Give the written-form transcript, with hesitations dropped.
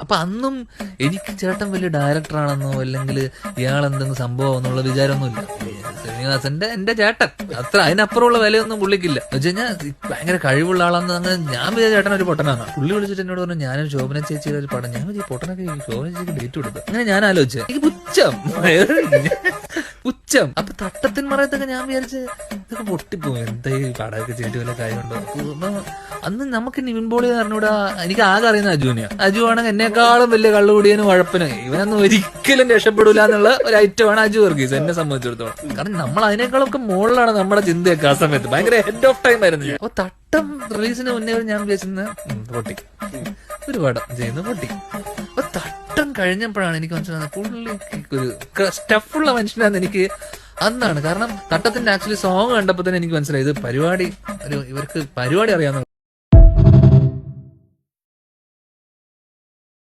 അപ്പൊ അന്നും എനിക്ക് ചേട്ടൻ വലിയ ഡയറക്ടറാണെന്നോ അല്ലെങ്കിൽ ഇയാൾ എന്തെങ്കിലും സംഭവം എന്നുള്ള വിചാരമൊന്നുമില്ല. ശ്രീനിവാസന്റെ എന്റെ ചേട്ടൻ അത്ര, അതിനപ്പുറമുള്ള വിലയൊന്നും പുള്ളിക്കില്ല. എന്ന് വെച്ച് കഴിഞ്ഞാൽ ഭയങ്കര കഴിവുള്ള ആളാന്ന് അങ്ങനെ ഞാൻ വിചാരിച്ച ചേട്ടൻ ഒരു പൊട്ടനാണ്. പുള്ളി വിളിച്ചിട്ട് എന്നോട് പറഞ്ഞു ഞാനൊരു ശോഭന ചേച്ചിയുടെ ഒരു പടം, ഞാൻ വിചാരിച്ചു പൊട്ടനൊക്കെ ശോഭന ചേച്ചിക്ക് ഡേറ്റ് കൊടുത്തു. അങ്ങനെ ഞാൻ ആലോചിച്ചു എനിക്ക് പുച്ഛം. അപ്പൊ തട്ടത്തിൻ മറയത്തൊക്കെ ഞാൻ വിചാരിച്ച് ഇതൊക്കെ പൊട്ടിപ്പോകും, എന്താ ഈ പടമൊക്കെ ചെയ്തിട്ട് വല്ല കാര്യമുണ്ടോ. അന്ന് നമുക്ക് നിവിൻ പോളി പറഞ്ഞൂടാ, എനിക്ക് ആകെ അറിയുന്ന അജുവിനെയാ. അജു ആണെങ്കിൽ എന്നെക്കാളും വലിയ കള്ളുകൂടിയനും ഉഴപ്പനും, ഇവനൊന്നും ഒരിക്കലും രക്ഷപ്പെടൂല എന്നുള്ള ഒരു ഐറ്റമാണ് അജു വർഗീസ് എന്നെ സംബന്ധിച്ചിടത്തോളം. കാരണം നമ്മൾ അതിനേക്കാളൊക്കെ മുകളിലാണ് നമ്മുടെ ചിന്തയൊക്കെ ആ സമയത്ത്. ഭയങ്കര ഹെഡ് ഓഫ് ടൈം ആയിരുന്നു ഞാൻ. അപ്പൊ തട്ടം റിലീസിന് മുന്നേ ഞാൻ വിചാരിച്ചിരുന്നത് പൊട്ടി, ഒരു പടം ചെയ്യുന്ന പൊട്ടി. അപ്പൊ തട്ടം കഴിഞ്ഞപ്പോഴാണ് എനിക്ക് മനസ്സിലാകുന്നത് പുള്ളിക്ക് ഒരു സ്റ്റഫുള്ള മനുഷ്യനാന്ന് എനിക്ക് അന്നാണ്. കാരണം തട്ടത്തിന്റെ ആക്ച്വലി സോങ് കണ്ടപ്പോ തന്നെ എനിക്ക് മനസ്സിലായി ഇത് പരിപാടി, ഇവർക്ക് പരിപാടി അറിയാവുന്ന